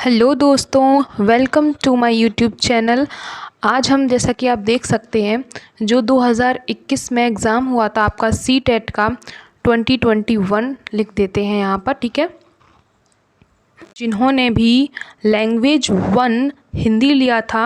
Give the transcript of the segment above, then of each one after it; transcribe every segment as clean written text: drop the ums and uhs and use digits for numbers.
Hello दोस्तों, welcome to my YouTube channel. आज हम जैसा कि आप देख सकते हैं जो 2021 में एग्ज़ाम हुआ था आपका सी टेट का 2021 लिख देते हैं यहाँ पर, ठीक है। जिन्होंने भी लैंग्वेज 1 हिंदी लिया था,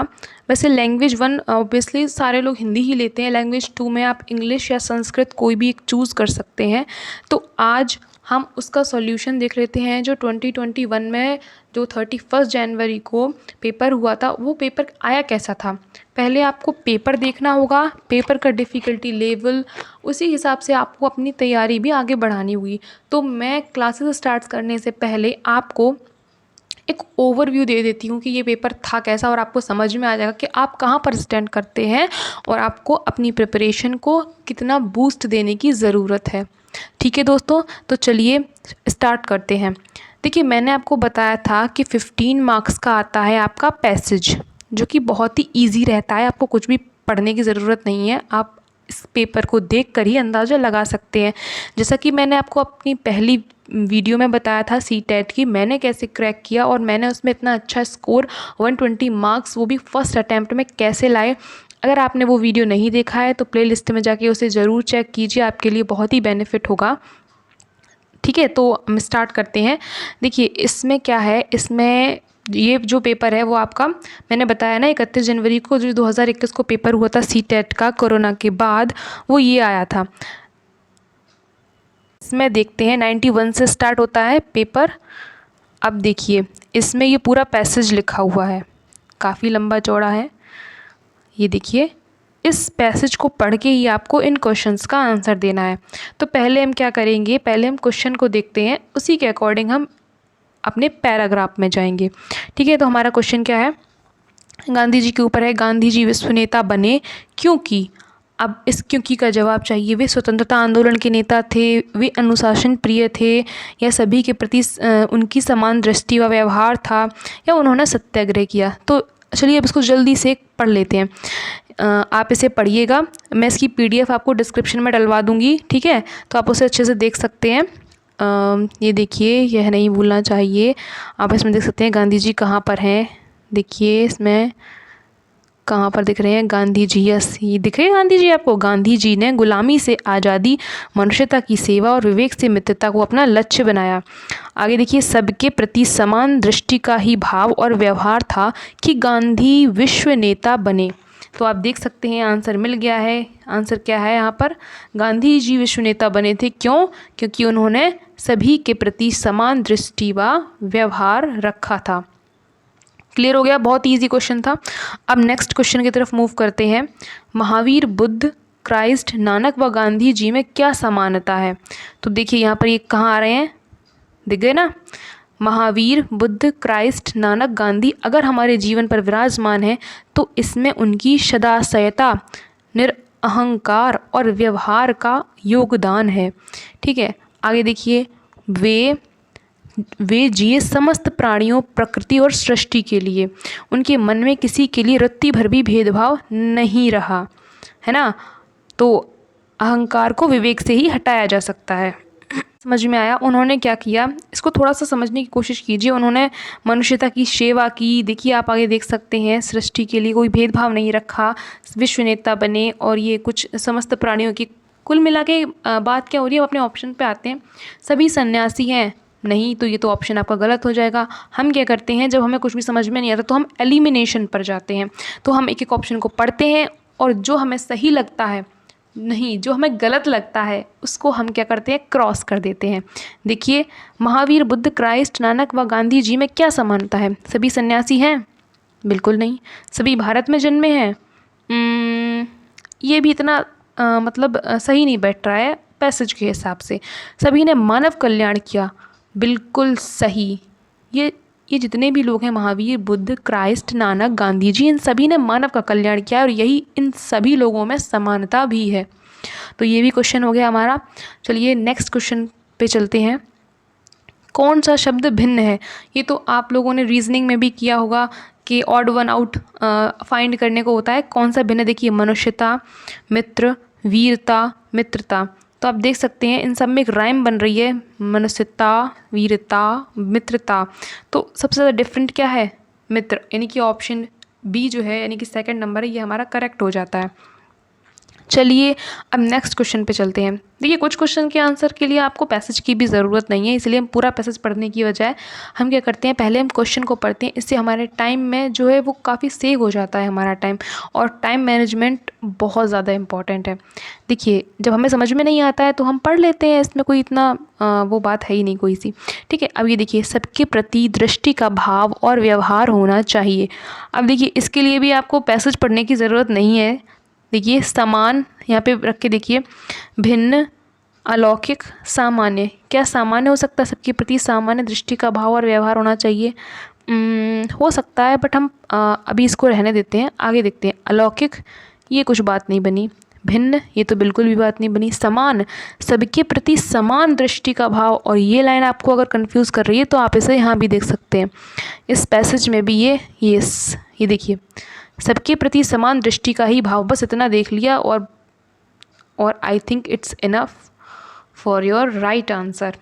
वैसे लैंग्वेज 1 ऑब्वियसली सारे लोग हिंदी ही लेते हैं। लैंग्वेज 2 में आप इंग्लिश या संस्कृत कोई भी एक चूज़ कर सकते हैं। तो आज हम उसका सॉल्यूशन देख लेते हैं जो 2021 में जो 31 जनवरी को पेपर हुआ था, वो पेपर आया कैसा था। पहले आपको पेपर देखना होगा, पेपर का डिफ़िकल्टी लेवल, उसी हिसाब से आपको अपनी तैयारी भी आगे बढ़ानी होगी। तो मैं क्लासेस स्टार्ट करने से पहले आपको एक ओवरव्यू दे देती हूँ कि ये पेपर था कैसा, और आपको समझ में आ जाएगा कि आप कहाँ पर स्टैंड करते हैं और आपको अपनी प्रिपरेशन को कितना बूस्ट देने की ज़रूरत है। ठीक है दोस्तों, तो चलिए स्टार्ट करते हैं। देखिए, मैंने आपको बताया था कि 15 मार्क्स का आता है आपका पैसेज, जो कि बहुत ही ईजी रहता है। आपको कुछ भी पढ़ने की ज़रूरत नहीं है, आप इस पेपर को देखकर ही अंदाज़ा लगा सकते हैं। जैसा कि मैंने आपको अपनी पहली वीडियो में बताया था सी टेट की मैंने कैसे क्रैक किया, और मैंने उसमें इतना अच्छा स्कोर 120 मार्क्स वो भी फर्स्ट अटैम्प्ट में कैसे लाए। अगर आपने वो वीडियो नहीं देखा है तो प्लेलिस्ट में जाके उसे ज़रूर चेक कीजिए, आपके लिए बहुत ही बेनिफिट होगा। ठीक है, तो हम स्टार्ट करते हैं। देखिए, इसमें क्या है, इसमें ये जो पेपर है वो आपका मैंने बताया ना 31 जनवरी को जो 2021 को पेपर हुआ था सी टेट का कोरोना के बाद, वो ये आया था। इसमें देखते हैं 91 से स्टार्ट होता है पेपर। अब देखिए, इसमें ये पूरा पैसेज लिखा हुआ है, काफ़ी लंबा चौड़ा है। ये देखिए, इस पैसेज को पढ़ के ही आपको इन क्वेश्चंस का आंसर देना है। तो पहले हम क्या करेंगे, पहले हम क्वेश्चन को देखते हैं, उसी के अकॉर्डिंग हम अपने पैराग्राफ में जाएंगे। ठीक है, तो हमारा क्वेश्चन क्या है, गांधी जी के ऊपर है। गांधी जी विश्व नेता बने क्योंकि, अब इस क्योंकि का जवाब चाहिए। वे स्वतंत्रता आंदोलन के नेता थे, वे अनुशासन प्रिय थे, या सभी के प्रति उनकी समान दृष्टि व व्यवहार था, या उन्होंने सत्याग्रह किया। तो चलिए अब इसको जल्दी से पढ़ लेते हैं। आप इसे पढ़िएगा, मैं इसकी PDF आपको डिस्क्रिप्शन में डलवा दूँगी, ठीक है, तो आप उसे अच्छे से देख सकते हैं। ये देखिए, यह नहीं भूलना चाहिए। आप इसमें देख सकते हैं गांधी जी कहाँ पर हैं। देखिए इसमें कहाँ पर दिख रहे हैं गांधी जी, यस ये दिख रहे हैं गांधी जी आपको। गांधी जी ने गुलामी से आज़ादी, मनुष्यता की सेवा और विवेक से मित्रता को अपना लक्ष्य बनाया। आगे देखिए, सबके प्रति समान दृष्टि का ही भाव और व्यवहार था कि गांधी विश्व नेता बने। तो आप देख सकते हैं आंसर मिल गया है। आंसर क्या है यहाँ पर, गांधी जी विश्व नेता बने थे क्यों, क्योंकि उन्होंने सभी के प्रति समान दृष्टि व व्यवहार रखा था। क्लियर हो गया, बहुत इजी क्वेश्चन था। अब नेक्स्ट क्वेश्चन की तरफ मूव करते हैं। महावीर, बुद्ध, क्राइस्ट, नानक व गांधी जी में क्या समानता है। तो देखिए यहाँ पर ये कहाँ आ रहे हैं, दिख गए ना। महावीर, बुद्ध, क्राइस्ट, नानक, गांधी अगर हमारे जीवन पर विराजमान है तो इसमें उनकी सदाशयता, निरअहंकार और व्यवहार का योगदान है। ठीक है, आगे देखिए, वे जिए समस्त प्राणियों, प्रकृति और सृष्टि के लिए। उनके मन में किसी के लिए रत्ती भर भी भेदभाव नहीं रहा, है ना। तो अहंकार को विवेक से ही हटाया जा सकता है। समझ में आया। उन्होंने क्या किया, इसको थोड़ा सा समझने की कोशिश कीजिए। उन्होंने मनुष्यता की सेवा की। देखिए आप आगे देख सकते हैं, सृष्टि के लिए कोई भेदभाव नहीं रखा, विश्व नेता बने, और ये कुछ समस्त प्राणियों की। कुल मिला के बात क्या हो रही है, अपने ऑप्शन पे आते हैं। सभी सन्यासी हैं, नहीं, तो ये तो ऑप्शन आपका गलत हो जाएगा। हम क्या करते हैं, जब हमें कुछ भी समझ में नहीं आता तो हम एलिमिनेशन पर जाते हैं। तो हम एक एक ऑप्शन को पढ़ते हैं, और जो हमें सही लगता है, नहीं जो हमें गलत लगता है, उसको हम क्या करते हैं, क्रॉस कर देते हैं। देखिए, महावीर, बुद्ध, क्राइस्ट, नानक व गांधी जी में क्या समानता है। सभी सन्यासी हैं, बिल्कुल नहीं। सभी भारत में जन्मे हैं, ये भी इतना सही नहीं बैठ रहा है पैसेज के हिसाब से। सभी ने मानव कल्याण किया, बिल्कुल सही। ये जितने भी लोग हैं, महावीर, बुद्ध, क्राइस्ट, नानक, गांधी जी, इन सभी ने मानव का कल्याण किया, और यही इन सभी लोगों में समानता भी है। तो ये भी क्वेश्चन हो गया हमारा। चलिए नेक्स्ट क्वेश्चन पे चलते हैं। कौन सा शब्द भिन्न है। ये तो आप लोगों ने रीजनिंग में भी किया होगा कि ऑड वन आउट फाइंड करने को होता है। कौन सा भिन्न है, देखिए, मनुष्यता, मित्र, वीरता, मित्रता। तो आप देख सकते हैं इन सब में एक राइम बन रही है, मनुष्यता, वीरता, मित्रता। तो सबसे ज़्यादा डिफरेंट क्या है? मित्र, यानी कि ऑप्शन बी जो है यानी कि सेकंड नंबर है, ये हमारा करेक्ट हो जाता है। चलिए अब नेक्स्ट क्वेश्चन पे चलते हैं। देखिए कुछ क्वेश्चन के आंसर के लिए आपको पैसेज की भी ज़रूरत नहीं है, इसलिए हम पूरा पैसेज पढ़ने की बजाय हम क्या करते हैं, पहले हम क्वेश्चन को पढ़ते हैं। इससे हमारे टाइम में जो है वो काफ़ी सेव हो जाता है हमारा टाइम, और टाइम मैनेजमेंट बहुत ज़्यादा इंपॉर्टेंट है। देखिए जब हमें समझ में नहीं आता है तो हम पढ़ लेते हैं, इसमें कोई इतना वो बात है ही नहीं कोई सी। ठीक है, अब ये देखिए, सबके प्रति दृष्टि का भाव और व्यवहार होना चाहिए। अब देखिए इसके लिए भी आपको पैसेज पढ़ने की ज़रूरत नहीं है। देखिए समान यहाँ पे रख के देखिए, भिन्न, अलौकिक, सामान्य। क्या सामान्य हो सकता है? सबके प्रति सामान्य दृष्टि का भाव और व्यवहार होना चाहिए। हो सकता है, बट हम अभी इसको रहने देते हैं, आगे देखते हैं। अलौकिक, ये कुछ बात नहीं बनी। भिन्न, ये तो बिल्कुल भी बात नहीं बनी। समान, सबके प्रति समान दृष्टि का भाव, और ये लाइन आपको अगर कंफ्यूज कर रही है तो आप इसे यहाँ भी देख सकते हैं, इस पैसेज में भी ये देखिए, सबके प्रति समान दृष्टि का ही भाव। बस इतना देख लिया और I think it's enough for your right answer.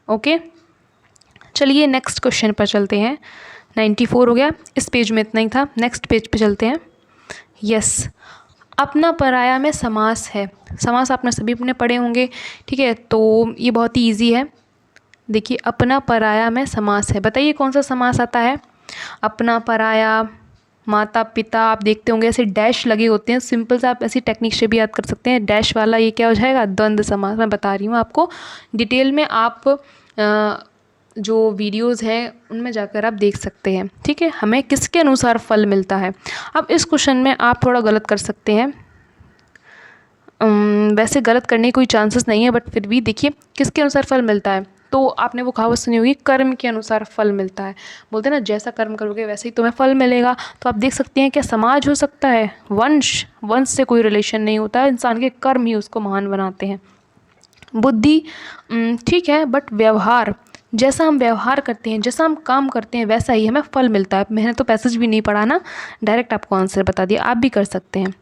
Okay, चलिए नेक्स्ट क्वेश्चन पर चलते हैं। 94 हो गया, इस पेज में इतना ही था, नेक्स्ट पेज पे चलते हैं। यस, अपना पराया में समास है। समास आपने सभी अपने पढ़े होंगे, ठीक है, तो ये बहुत ही ईजी है। देखिए अपना पराया में समास है, बताइए कौन सा समास आता है? अपना पराया, माता पिता, आप देखते होंगे ऐसे डैश लगे होते हैं, सिंपल सा आप ऐसी टेक्निक से भी याद कर सकते हैं। डैश वाला ये क्या हो जाएगा? द्वंद्व समास। मैं बता रही हूँ आपको डिटेल में, आप जो वीडियोस हैं उनमें जाकर आप देख सकते हैं। ठीक है, हमें किसके अनुसार फल मिलता है। अब इस क्वेश्चन में आप थोड़ा गलत कर सकते हैं, वैसे गलत करने की कोई चांसेस नहीं है, बट फिर भी देखिए किसके अनुसार फल मिलता है। तो आपने वो कहावत सुनी होगी, कर्म के अनुसार फल मिलता है। बोलते हैं ना, जैसा कर्म करोगे वैसे ही तुम्हें फल मिलेगा। तो आप देख सकते हैं क्या समाज हो सकता है? वंश से कोई रिलेशन नहीं होता है, इंसान के कर्म ही उसको महान बनाते हैं। बुद्धि ठीक है, बट व्यवहार, जैसा हम व्यवहार करते हैं, जैसा हम काम करते हैं, वैसा ही हमें फल मिलता है। मैंने तो पैसेज भी नहीं पढ़ा ना, डायरेक्ट आपको आंसर बता दिया, आप भी कर सकते हैं।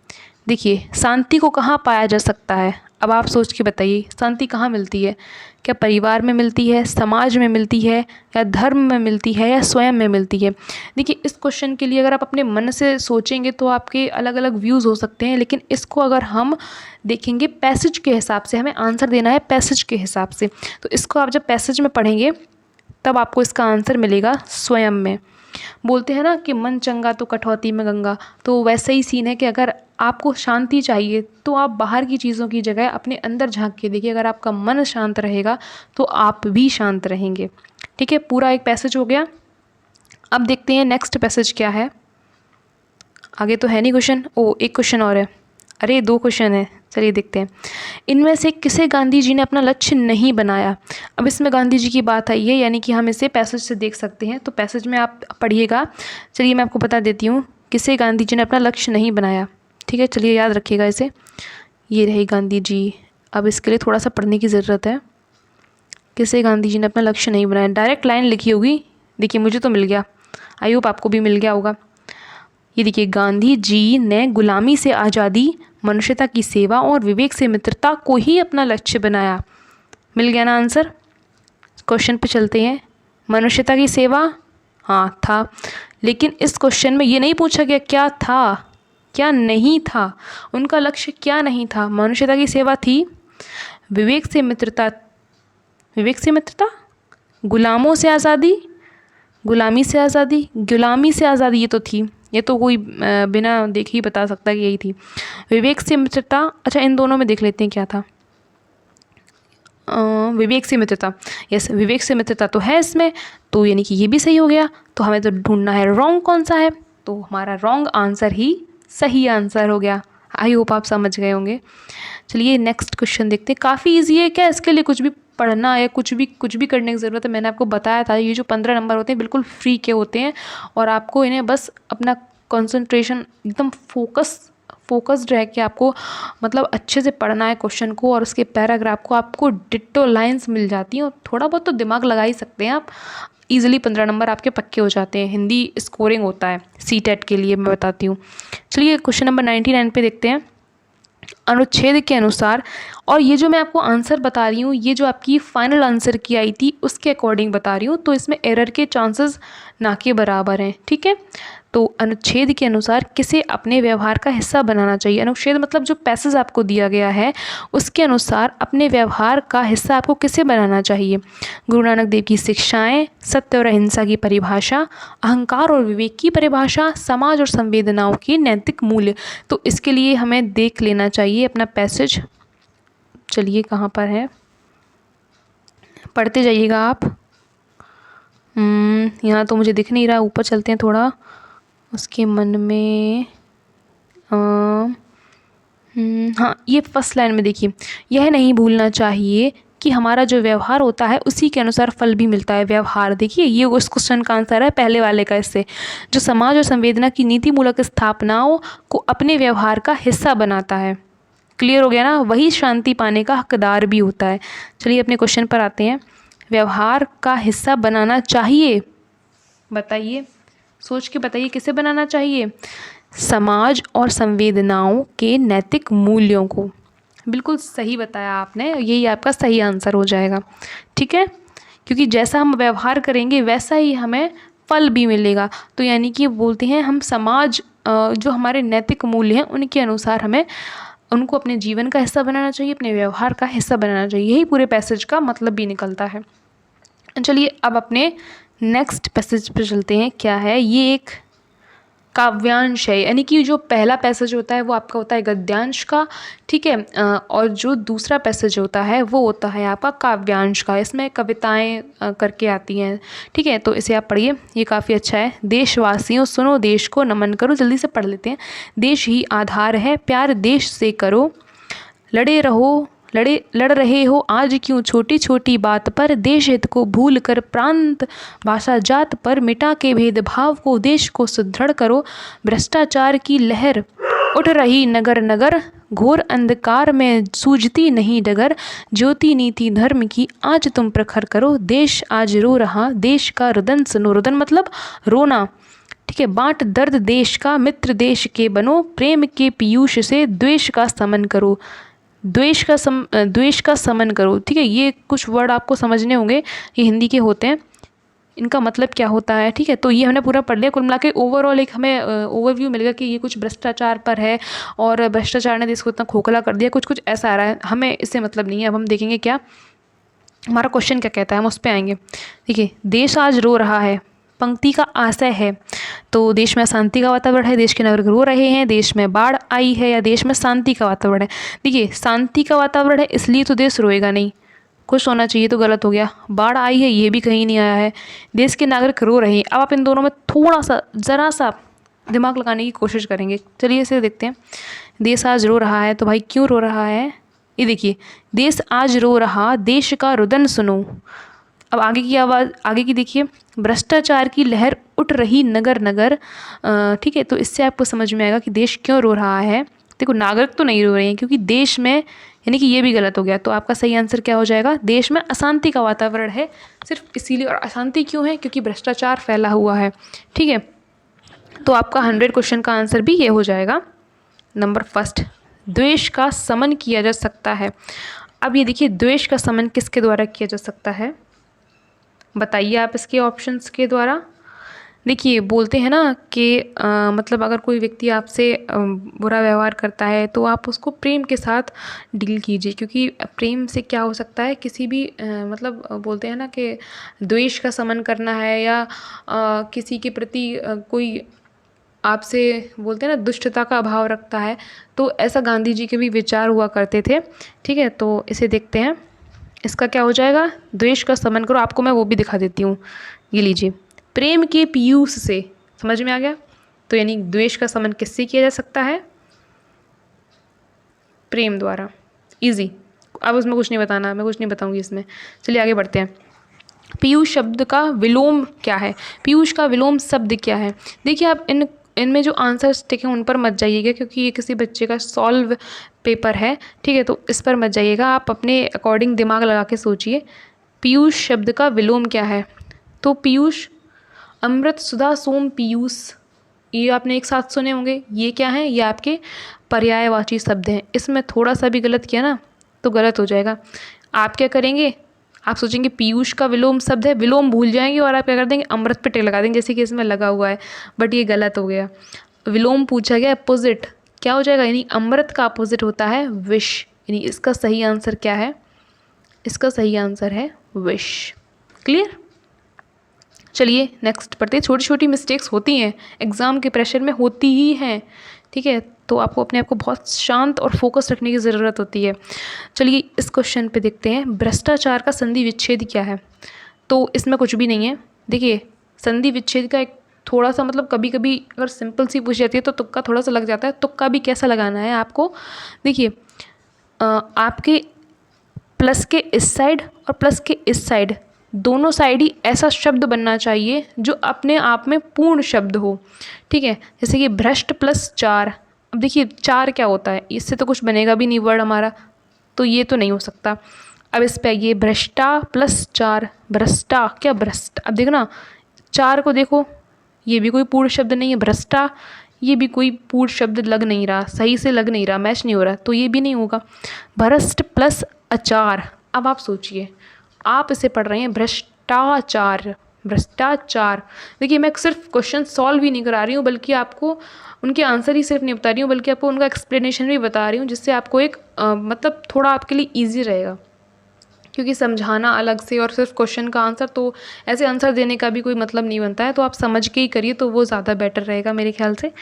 देखिए शांति को कहाँ पाया जा सकता है? अब आप सोच के बताइए, शांति कहाँ मिलती है? क्या परिवार में मिलती है, समाज में मिलती है, या धर्म में मिलती है, या स्वयं में मिलती है? देखिए इस क्वेश्चन के लिए अगर आप अपने मन से सोचेंगे तो आपके अलग अलग व्यूज़ हो सकते हैं, लेकिन इसको अगर हम देखेंगे पैसेज के हिसाब से, हमें आंसर देना है पैसेज के हिसाब से, तो इसको आप जब पैसेज में पढ़ेंगे तब आपको इसका आंसर मिलेगा स्वयं में। बोलते हैं ना कि मन चंगा तो कटौती में गंगा, तो वैसा ही सीन है कि अगर आपको शांति चाहिए तो आप बाहर की चीज़ों की जगह अपने अंदर झांक के देखिए। अगर आपका मन शांत रहेगा तो आप भी शांत रहेंगे। ठीक है, पूरा एक पैसेज हो गया। अब देखते हैं नेक्स्ट पैसेज क्या है। आगे तो है नहीं क्वेश्चन, एक क्वेश्चन और है, अरे 2 क्वेश्चन है, चलिए देखते हैं। इनमें से किसे गांधी जी ने अपना लक्ष्य नहीं बनाया? अब इसमें गांधी जी की बात आई है, यानी कि हम इसे पैसेज से देख सकते हैं, तो पैसेज में आप पढ़िएगा। चलिए मैं आपको बता देती हूँ, किसे गांधी जी ने अपना लक्ष्य नहीं बनाया। ठीक है, चलिए याद रखिएगा इसे, ये रही गांधी जी। अब इसके लिए थोड़ा सा पढ़ने की ज़रूरत है। किसे गांधी जी ने अपना लक्ष्य नहीं बनाया, डायरेक्ट लाइन लिखी होगी, देखिए मुझे तो मिल गया, आई होप आपको भी मिल गया होगा। ये देखिए, गांधी जी ने गुलामी से आज़ादी, मनुष्यता की सेवा और विवेक से मित्रता को ही अपना लक्ष्य बनाया। मिल गया ना आंसर? क्वेश्चन पे चलते हैं। मनुष्यता की सेवा, हाँ था, लेकिन इस क्वेश्चन में ये नहीं पूछा गया क्या था क्या नहीं था, उनका लक्ष्य क्या नहीं था। मनुष्यता की सेवा थी, विवेक से मित्रता, गुलामों से आज़ादी, गुलामी से आज़ादी, ये तो थी, ये तो कोई बिना देखे ही बता सकता कि यही थी। विवेक से मित्रता, अच्छा इन दोनों में देख लेते हैं क्या था। विवेक से मित्रता, यस विवेक से मित्रता तो है इसमें, तो यानी कि ये भी सही हो गया। तो हमें तो ढूंढना है रॉन्ग कौन सा है, तो हमारा रॉन्ग आंसर ही सही आंसर हो गया। आई होप आप समझ गए होंगे। चलिए नेक्स्ट क्वेश्चन देखते हैं, काफ़ी ईजी है, क्या इसके लिए कुछ भी पढ़ना या कुछ भी करने की ज़रूरत है? मैंने आपको बताया था ये जो 15 नंबर होते हैं बिल्कुल फ्री के होते हैं, और आपको इन्हें बस अपना कंसंट्रेशन एकदम फोकस्ड रह के आपको मतलब अच्छे से पढ़ना है क्वेश्चन को और उसके पैराग्राफ को। आपको डिट्टो लाइंस मिल जाती हैं और थोड़ा बहुत तो दिमाग लगा ही सकते हैं आप, ईजिली 15 नंबर आपके पक्के हो जाते हैं। हिंदी स्कोरिंग होता है सीटेट के लिए, मैं बताती हूँ। चलिए क्वेश्चन नंबर 99 पे देखते हैं। अनुच्छेद के अनुसार, और ये जो मैं आपको आंसर बता रही हूँ, ये जो आपकी फाइनल आंसर की आई थी उसके अकॉर्डिंग बता रही हूँ, तो इसमें एरर के चांसेस ना के बराबर हैं। ठीक है, तो अनुच्छेद के अनुसार किसे अपने व्यवहार का हिस्सा बनाना चाहिए। अनुच्छेद मतलब जो पैसेज आपको दिया गया है उसके अनुसार अपने व्यवहार का हिस्सा आपको किसे बनाना चाहिए। गुरु नानक देव की शिक्षाएं, सत्य और अहिंसा की परिभाषा, अहंकार और विवेक की परिभाषा, समाज और संवेदनाओं के नैतिक मूल्य। तो इसके लिए हमें देख लेना चाहिए अपना पैसेज। चलिए कहाँ पर है, पढ़ते जाइएगा आप। यहाँ तो मुझे दिख नहीं रहा, ऊपर चलते हैं थोड़ा। उसके मन में हाँ, ये फर्स्ट लाइन में देखिए, यह नहीं भूलना चाहिए कि हमारा जो व्यवहार होता है उसी के अनुसार फल भी मिलता है। व्यवहार देखिए, ये उस क्वेश्चन का आंसर है पहले वाले का। इससे जो समाज और संवेदना की नीति मूलक स्थापनाओं को अपने व्यवहार का हिस्सा बनाता है, क्लियर हो गया ना, वही शांति पाने का हकदार भी होता है। चलिए अपने क्वेश्चन पर आते हैं। व्यवहार का हिस्सा बनाना चाहिए, बताइए, सोच के बताइए किसे बनाना चाहिए। समाज और संवेदनाओं के नैतिक मूल्यों को। बिल्कुल सही बताया आपने, यही आपका सही आंसर हो जाएगा। ठीक है, क्योंकि जैसा हम व्यवहार करेंगे वैसा ही हमें फल भी मिलेगा। तो यानी कि बोलते हैं हम समाज जो हमारे नैतिक मूल्य हैं उनके अनुसार हमें उनको अपने जीवन का हिस्सा बनाना चाहिए, अपने व्यवहार का हिस्सा बनाना चाहिए। यही पूरे पैसेज का मतलब भी निकलता है। चलिए अब अपने नेक्स्ट पैसेज पे चलते हैं। क्या है ये, एक काव्यांश है, यानी कि जो पहला पैसेज होता है वो आपका होता है गद्यांश का। ठीक है, और जो दूसरा पैसेज होता है वो होता है आपका काव्यांश का। इसमें कविताएं करके आती हैं। ठीक है, तो इसे आप पढ़िए, ये काफ़ी अच्छा है। देशवासियों सुनो, देश को नमन करो, जल्दी से पढ़ लेते हैं। देश ही आधार है, प्यार देश से करो, लड़ रहे हो आज क्यों छोटी छोटी बात पर, देश हित को भूल कर प्रांत भाषा जात पर, मिटा के भेदभाव को देश को सुदृढ़ करो, भ्रष्टाचार की लहर उठ रही नगर नगर, घोर अंधकार में सूझती नहीं डगर, ज्योति नीति धर्म की आज तुम प्रखर करो, देश आज रो रहा देश का रुदन सुनो। रुदन मतलब रोना। ठीक है, बांट दर्द देश का, मित्र देश के बनो, प्रेम के पीयूष से द्वेष का समन करो, द्वेष का समन करो। ठीक है, ये कुछ वर्ड आपको समझने होंगे, ये हिंदी के होते हैं, इनका मतलब क्या होता है। ठीक है, तो ये हमने पूरा पढ़ लिया। कुल मिला के ओवरऑल एक हमें ओवरव्यू मिल गया कि ये कुछ भ्रष्टाचार पर है और भ्रष्टाचार ने देश को इतना खोखला कर दिया, कुछ कुछ ऐसा आ रहा है। हमें इससे मतलब नहीं है। अब हम देखेंगे क्या हमारा क्वेश्चन क्या कहता है, हम उस पर आएंगे। देखिए, देश आज रो रहा है, पंक्ति का आशय है तो देश में अशांति का वातावरण है, देश के नागरिक रो रहे हैं, देश में बाढ़ आई है, या देश में शांति का वातावरण है। देखिए, शांति का वातावरण है इसलिए तो देश रोएगा नहीं, खुश होना चाहिए तो गलत हो गया। बाढ़ आई है ये भी कहीं नहीं आया है, देश के नागरिक रो रहे हैं। अब आप इन दोनों में थोड़ा सा ज़रा सा दिमाग लगाने की कोशिश करेंगे। चलिए इसे देखते हैं। देश आज रो रहा है, तो भाई क्यों रो रहा है, ये देखिए, देश आज रो रहा, देश का रुदन सुनो। अब आगे की आवाज़, आगे की देखिए, भ्रष्टाचार की लहर उठ रही नगर नगर। ठीक है, तो इससे आपको समझ में आएगा कि देश क्यों रो रहा है। देखो, नागरिक तो नहीं रो रहे हैं क्योंकि देश में, यानी कि ये भी गलत हो गया। तो आपका सही आंसर क्या हो जाएगा, देश में अशांति का वातावरण है सिर्फ इसीलिए। और अशांति क्यों है, क्योंकि भ्रष्टाचार फैला हुआ है। ठीक है, तो आपका 100 क्वेश्चन का आंसर भी ये हो जाएगा। नंबर फर्स्ट, द्वेष का समन किया जा सकता है। अब ये देखिए, द्वेष का समन किसके द्वारा किया जा सकता है, बताइए आप इसके ऑप्शंस के द्वारा। देखिए, बोलते हैं ना कि मतलब अगर कोई व्यक्ति आपसे बुरा व्यवहार करता है तो आप उसको प्रेम के साथ डील कीजिए, क्योंकि प्रेम से क्या हो सकता है, किसी भी मतलब बोलते हैं ना कि द्वेष का समन करना है, या किसी के प्रति कोई आपसे बोलते हैं ना दुष्टता का अभाव रखता है, तो ऐसा गांधी जी के भी विचार हुआ करते थे। ठीक है, तो इसे देखते हैं, इसका क्या हो जाएगा, द्वेष का समन करो। आपको मैं वो भी दिखा देती हूँ, ये लीजिए, प्रेम के पीयूष से, समझ में आ गया। तो यानी द्वेष का समन किससे किया जा सकता है, प्रेम द्वारा। इजी, अब उसमें कुछ नहीं बताना, मैं कुछ नहीं बताऊंगी इसमें। चलिए आगे बढ़ते हैं। पीयूष शब्द का विलोम क्या है, पीयूष का विलोम शब्द क्या है। देखिए, आप इनमें जो आंसर्स टिके हैं उन पर मत जाइएगा, क्योंकि ये किसी बच्चे का सॉल्व पेपर है। ठीक है, तो इस पर मत जाइएगा, आप अपने अकॉर्डिंग दिमाग लगा के सोचिए। पीयूष शब्द का विलोम क्या है, तो पीयूष, अमृत सुधा सोम पीयूष, ये आपने एक साथ सुने होंगे। ये क्या है, ये आपके पर्यायवाची शब्द हैं। इसमें थोड़ा सा भी गलत किया ना तो गलत हो जाएगा। आप क्या करेंगे, आप सोचेंगे पीयूष का विलोम शब्द है, विलोम भूल जाएंगे और आप क्या कर देंगे, अमृत पे टिक लगा देंगे जैसे कि इसमें लगा हुआ है, बट ये गलत हो गया। विलोम पूछा गया, अपोजिट क्या हो जाएगा, यानी अमृत का अपोजिट होता है विष, यानी इसका सही आंसर क्या है, इसका सही आंसर है विष। क्लियर। चलिए नेक्स्ट पढ़ते हैं। छोटी छोटी मिस्टेक्स होती हैं, एग्ज़ाम के प्रेशर में होती ही हैं, ठीक है, तो आपको अपने आप को बहुत शांत और फोकस रखने की ज़रूरत होती है। चलिए इस क्वेश्चन पे देखते हैं, भ्रष्टाचार का संधि विच्छेद क्या है। तो इसमें कुछ भी नहीं है। देखिए संधि विच्छेद का एक थोड़ा सा मतलब कभी कभी अगर सिंपल सी पूछ जाती है तो तुक्का थोड़ा सा लग जाता है। तुक्का भी कैसा लगाना है आपको, देखिए आपके प्लस के इस साइड और प्लस के इस साइड, दोनों साइड ही ऐसा शब्द बनना चाहिए जो अपने आप में पूर्ण शब्द हो, ठीक है। जैसे कि भ्रष्ट प्लस चार, अब देखिए चार क्या होता है, इससे तो कुछ बनेगा भी नहीं वर्ड हमारा, तो ये तो नहीं हो सकता। अब इस पे ये भ्रष्टा प्लस चार, भ्रष्टा क्या भ्रष्ट, अब देखो ना चार को देखो, ये भी कोई पूर्ण शब्द नहीं है, भ्रष्टा ये भी कोई पूर्ण शब्द लग नहीं रहा, सही से लग नहीं रहा, मैच नहीं हो रहा, तो ये भी नहीं होगा। भ्रष्ट प्लस अचार, अब आप सोचिए आप इसे पढ़ रहे हैं भ्रष्टाचार, भ्रष्टाचार। देखिए मैं सिर्फ क्वेश्चन सॉल्व ही नहीं करा रही हूँ बल्कि आपको उनके आंसर ही सिर्फ नहीं बता रही हूँ बल्कि आपको उनका एक्सप्लेनेशन भी बता रही हूँ, जिससे आपको एक मतलब थोड़ा आपके लिए ईजी रहेगा, क्योंकि समझाना अलग से और सिर्फ क्वेश्चन का आंसर, तो ऐसे आंसर देने का भी कोई मतलब नहीं बनता है। तो आप समझ के ही करिए तो वो ज़्यादा बेटर रहेगा मेरे ख्याल से।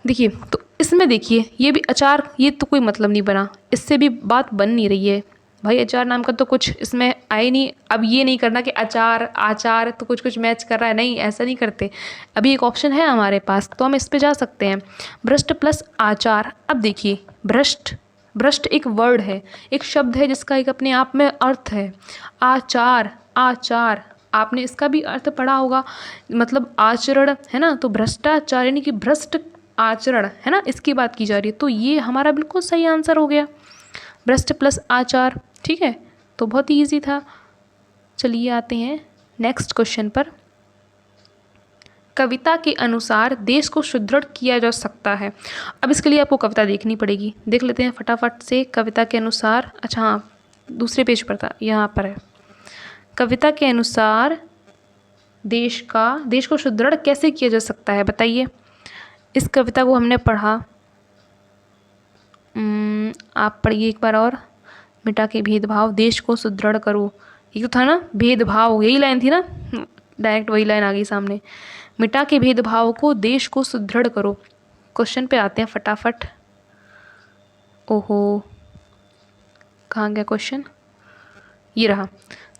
देखिए तो इसमें देखिए ये भी अचार, ये तो कोई मतलब नहीं बना, इससे भी बात बन नहीं रही है भाई, अचार नाम का तो कुछ इसमें आए नहीं। अब ये नहीं करना कि अचार आचार तो कुछ कुछ मैच कर रहा है, नहीं ऐसा नहीं करते। अभी एक ऑप्शन है हमारे पास तो हम इस पे जा सकते हैं, भ्रष्ट प्लस आचार। अब देखिए भ्रष्ट, भ्रष्ट एक वर्ड है, एक शब्द है जिसका एक अपने आप में अर्थ है। आचार, आचार आपने इसका भी अर्थ पढ़ा होगा, मतलब आचरण है ना, तो भ्रष्टाचार यानी कि भ्रष्ट आचरण है ना, इसकी बात की जा रही है, तो ये हमारा बिल्कुल सही आंसर हो गया, भ्रष्ट प्लस आचार। ठीक है, तो बहुत ही ईजी था। चलिए आते हैं नेक्स्ट क्वेश्चन पर। कविता के अनुसार देश को सुदृढ़ किया जा सकता है। अब इसके लिए आपको कविता देखनी पड़ेगी, देख लेते हैं फटाफट से। कविता के अनुसार, अच्छा हाँ दूसरे पेज पर था, यहाँ पर है। कविता के अनुसार देश को सुदृढ़ कैसे किया जा सकता है, बताइए। इस कविता को हमने पढ़ा, आप पढ़िए एक बार और। मिटा के भेदभाव देश को सुदृढ़ करो, ये तो था ना, भेदभाव यही लाइन थी ना, डायरेक्ट वही लाइन आ गई सामने। मिटा के भेदभाव को देश को सुदृढ़ करो। क्वेश्चन पे आते हैं फटाफट। ओहो कहाँ गया क्वेश्चन, ये रहा।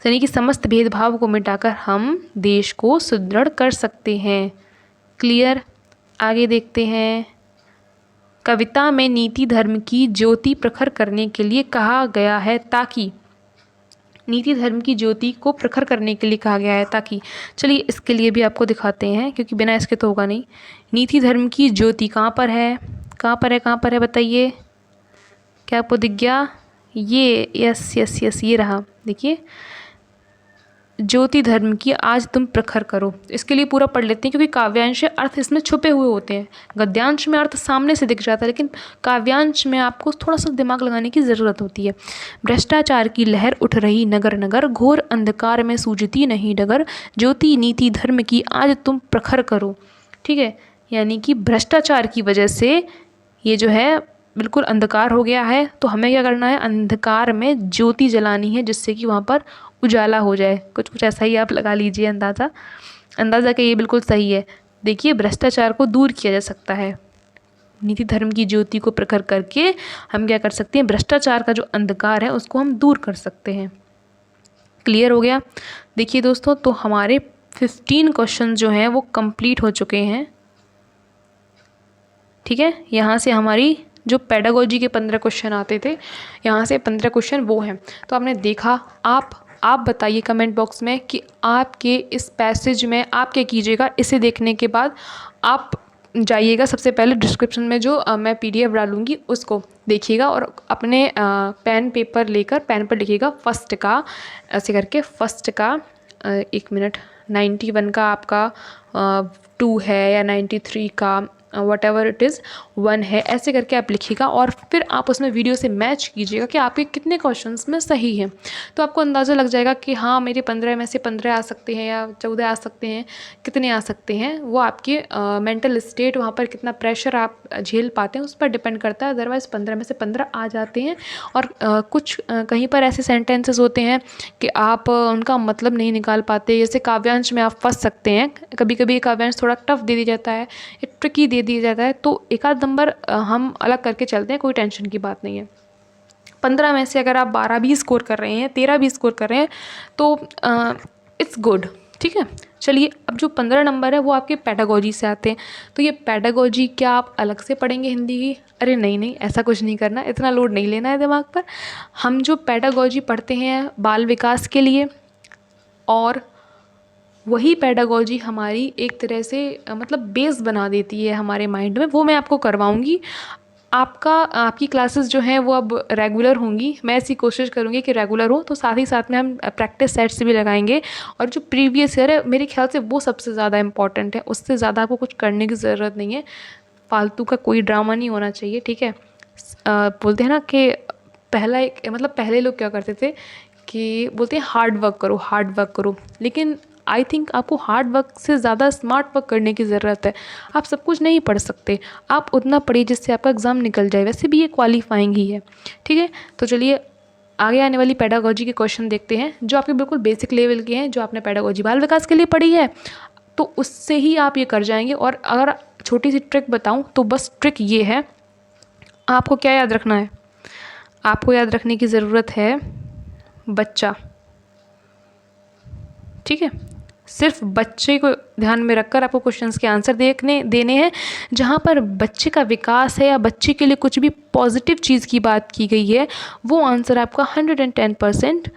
यानी कि समस्त भेदभाव को मिटाकर हम देश को सुदृढ़ कर सकते हैं। क्लियर, आगे देखते हैं। कविता में नीति धर्म की ज्योति प्रखर करने के लिए कहा गया है, ताकि नीति धर्म की ज्योति को प्रखर करने के लिए कहा गया है, ताकि। चलिए इसके लिए भी आपको दिखाते हैं क्योंकि बिना इसके तो होगा नहीं। नीति धर्म की ज्योति कहाँ पर है, कहाँ पर है, कहाँ पर है बताइए, क्या आपको दिख गया, ये यस यस यस ये रहा। देखिए ज्योति धर्म की आज तुम प्रखर करो। इसके लिए पूरा पढ़ लेते हैं क्योंकि काव्यांश अर्थ इसमें छुपे हुए होते हैं। गद्यांश में अर्थ सामने से दिख जाता है, लेकिन काव्यांश में आपको थोड़ा सा दिमाग लगाने की ज़रूरत होती है। भ्रष्टाचार की लहर उठ रही नगर नगर, घोर अंधकार में सूझती नहीं डगर, ज्योति नीति धर्म की आज तुम प्रखर करो। ठीक है, यानी कि भ्रष्टाचार की वजह से ये जो है बिल्कुल अंधकार हो गया है, तो हमें क्या करना है, अंधकार में ज्योति जलानी है जिससे कि वहाँ पर उजाला हो जाए। कुछ कुछ ऐसा ही आप लगा लीजिए अंदाज़ा कि ये बिल्कुल सही है। देखिए भ्रष्टाचार को दूर किया जा सकता है, नीति धर्म की ज्योति को प्रखर करके हम क्या कर सकते हैं, भ्रष्टाचार का जो अंधकार है उसको हम दूर कर सकते हैं। क्लियर हो गया। देखिए दोस्तों, तो हमारे 15 क्वेश्चन जो हैं वो कंप्लीट हो चुके हैं। ठीक है, यहाँ से हमारी जो पेडागोजी के 15 क्वेश्चन आते थे, यहाँ से 15 क्वेश्चन वो हैं। तो आपने देखा, आप बताइए कमेंट बॉक्स में कि आपके इस पैसेज में आप क्या कीजिएगा। इसे देखने के बाद आप जाइएगा, सबसे पहले डिस्क्रिप्शन में जो मैं PDF डालूँगी उसको देखिएगा और अपने पेन पेपर लेकर पेन पर लिखिएगा फर्स्ट का, ऐसे करके फर्स्ट का 1 मिनट 91 का आपका 2 है या 93 का वट एवर इट इज़ 1 है, ऐसे करके आप लिखिएगा और फिर आप उसमें वीडियो से मैच कीजिएगा कि आपके कितने क्वेश्चंस में सही हैं। तो आपको अंदाज़ा लग जाएगा कि हाँ मेरे 15 में से 15 आ सकते हैं या 14 आ सकते हैं, कितने आ सकते हैं। वो आपके मेंटल स्टेट, वहाँ पर कितना प्रेशर आप झेल पाते हैं उस पर डिपेंड करता है। अदरवाइज़ 15 में से 15 आ जाते हैं। और कुछ कहीं पर ऐसे सेंटेंसेस होते हैं कि आप उनका मतलब नहीं निकाल पाते, जैसे काव्यांश में आप फंस सकते हैं। कभी कभी काव्यांश थोड़ा टफ दे दिया जाता है, ट्रिकी दे दिया जाता है, तो एक आध नंबर हम अलग करके चलते हैं, कोई टेंशन की बात नहीं है। 15 में से अगर आप 12 भी स्कोर कर रहे हैं, 13 भी स्कोर कर रहे हैं तो इट्स गुड, ठीक है। चलिए, अब जो 15 नंबर है वो आपके पेडागोजी से आते हैं। तो ये पेडागोजी क्या आप अलग से पढ़ेंगे हिंदी की? अरे नहीं नहीं, ऐसा कुछ नहीं करना, इतना लोड नहीं लेना है दिमाग पर। हम जो पेडागोजी पढ़ते हैं बाल विकास के लिए, और वही पेडागोजी हमारी एक तरह से मतलब बेस बना देती है हमारे माइंड में, वो मैं आपको करवाऊँगी। आपकी क्लासेस जो हैं वो अब रेगुलर होंगी। मैं ऐसी कोशिश करूँगी कि रेगुलर हो, तो साथ ही साथ में हम प्रैक्टिस सेट्स भी लगाएंगे। और जो प्रीवियस ईयर है मेरे ख्याल से वो सबसे ज़्यादा इम्पॉर्टेंट है, उससे ज़्यादा आपको कुछ करने की ज़रूरत नहीं है। फालतू का कोई ड्रामा नहीं होना चाहिए, ठीक है। बोलते हैं ना कि पहला एक मतलब पहले लोग क्या करते थे कि बोलते हैं हार्ड वर्क करो, हार्ड वर्क करो, लेकिन आई थिंक आपको हार्ड वर्क से ज़्यादा स्मार्ट वर्क करने की ज़रूरत है। आप सब कुछ नहीं पढ़ सकते, आप उतना पढ़िए जिससे आपका एग्ज़ाम निकल जाए। वैसे भी ये क्वालिफाइंग ही है, ठीक है। तो चलिए आगे आने वाली पेडागोजी के क्वेश्चन देखते हैं जो आपके बिल्कुल बेसिक लेवल के हैं, जो आपने पेडागोजी बाल विकास के लिए पढ़ी है, तो उससे ही आप ये कर जाएंगे। और अगर छोटी सी ट्रिक बताऊँ तो बस ट्रिक ये है, आपको क्या याद रखना है? आपको याद रखने की ज़रूरत है बच्चा, ठीक है। सिर्फ बच्चे को ध्यान में रखकर आपको क्वेश्चंस के आंसर देने हैं। जहाँ पर बच्चे का विकास है या बच्चे के लिए कुछ भी पॉजिटिव चीज़ की बात की गई है, वो आंसर आपका 110%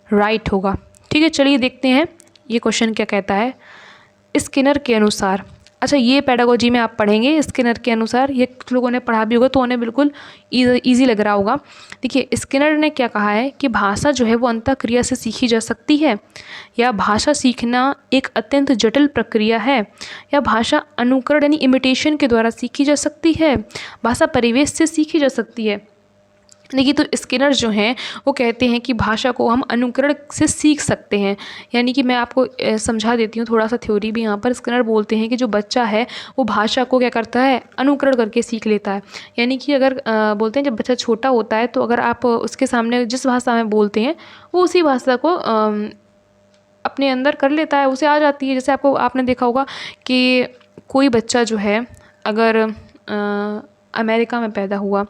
राइट होगा, ठीक है। चलिए देखते हैं ये क्वेश्चन क्या कहता है। स्किनर के अनुसार, अच्छा ये पेडागोजी में आप पढ़ेंगे स्किनर के अनुसार, ये कुछ लोगों ने पढ़ा भी होगा तो उन्हें बिल्कुल ईजी लग रहा होगा। देखिए स्किनर ने क्या कहा है कि भाषा जो है वो अंतःक्रिया से सीखी जा सकती है, या भाषा सीखना एक अत्यंत जटिल प्रक्रिया है, या भाषा अनुकरण यानी इमिटेशन के द्वारा सीखी जा सकती है, भाषा परिवेश से सीखी जा सकती है। देखिए तो स्किनर जो हैं वो कहते हैं कि भाषा को हम अनुकरण से सीख सकते हैं। यानी कि मैं आपको समझा देती हूँ थोड़ा सा थ्योरी भी यहाँ पर। स्किनर बोलते हैं कि जो बच्चा है वो भाषा को क्या करता है, अनुकरण करके सीख लेता है। यानी कि अगर बोलते हैं जब बच्चा छोटा होता है तो अगर आप उसके सामने जिस भाषा में बोलते हैं वो उसी भाषा को अपने अंदर कर लेता है, उसे आ जाती है। जैसे आपने देखा होगा कि कोई बच्चा जो है अगर अमेरिका में पैदा हुआ,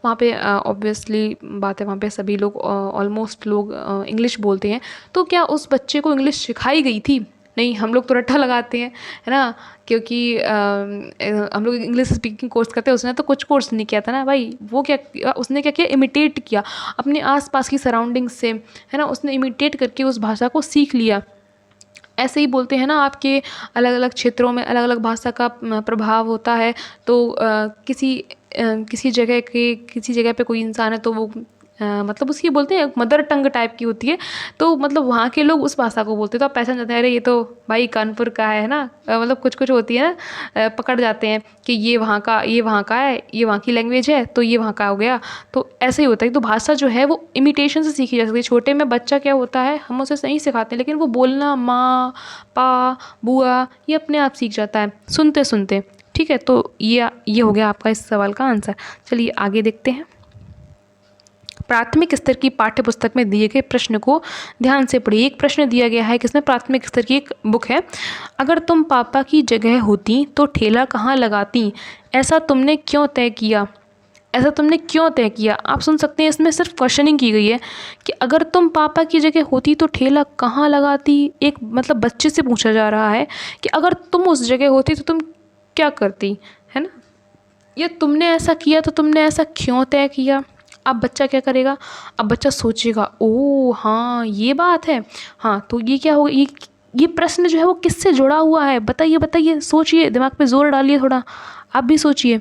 वहाँ पे ऑब्वियसली बात है, वहाँ पे सभी लोग ऑलमोस्ट लोग इंग्लिश बोलते हैं, तो क्या उस बच्चे को इंग्लिश सिखाई गई थी? नहीं, हम लोग तो रट्टा लगाते हैं, है ना, क्योंकि हम लोग इंग्लिश स्पीकिंग कोर्स करते हैं। उसने तो कुछ कोर्स नहीं किया था ना भाई, वो क्या उसने क्या किया, इमिटेट किया अपने आसपास की सराउंडिंग्स से, है ना, उसने इमिटेट करके उस भाषा को सीख लिया। ऐसे ही बोलते हैं ना, आपके अलग अलग क्षेत्रों में अलग अलग भाषा का प्रभाव होता है। तो किसी जगह पे कोई इंसान है तो वो मतलब उसकी बोलते हैं मदर टंग टाइप की होती है, तो मतलब वहाँ के लोग उस भाषा को बोलते हैं। तो आप पहचान जाते हैं, अरे ये तो भाई कानपुर का है ना, मतलब कुछ होती है ना, पकड़ जाते हैं कि ये वहाँ का है, ये वहाँ की लैंग्वेज है, तो ये वहाँ का हो गया। तो ऐसे ही होता है। तो भाषा जो है वो इमिटेशन से सीखी जा सकती है। छोटे में बच्चा क्या होता है, हम उसे नहीं सिखाते, लेकिन वो बोलना माँ पा बुआ ये अपने आप सीख जाता है सुनते सुनते, ठीक है। तो ये हो गया आपका इस सवाल का आंसर। चलिए आगे देखते हैं। प्राथमिक स्तर की पाठ्य पुस्तक में दिए गए प्रश्न को ध्यान से पढ़िए। एक प्रश्न दिया गया है, किसमें, प्राथमिक स्तर की एक बुक है। अगर तुम पापा की जगह होती तो ठेला कहाँ लगाती, ऐसा तुमने क्यों तय किया? ऐसा तुमने क्यों तय किया? आप सुन सकते हैं, इसमें सिर्फ क्वेश्चनिंग की गई है कि अगर तुम पापा की जगह होती तो ठेला कहाँ लगाती। एक मतलब बच्चे से पूछा जा रहा है कि अगर तुम उस जगह होती तो तुम क्या करती, है ना, या तुमने ऐसा किया तो तुमने ऐसा क्यों तय किया। अब बच्चा क्या करेगा, अब बच्चा सोचेगा, ओ हाँ ये बात है, हाँ तो ये क्या होगा, ये प्रश्न जो है वो किससे जुड़ा हुआ है, बताइए, सोचिए, दिमाग पे जोर डालिए थोड़ा, आप भी सोचिए।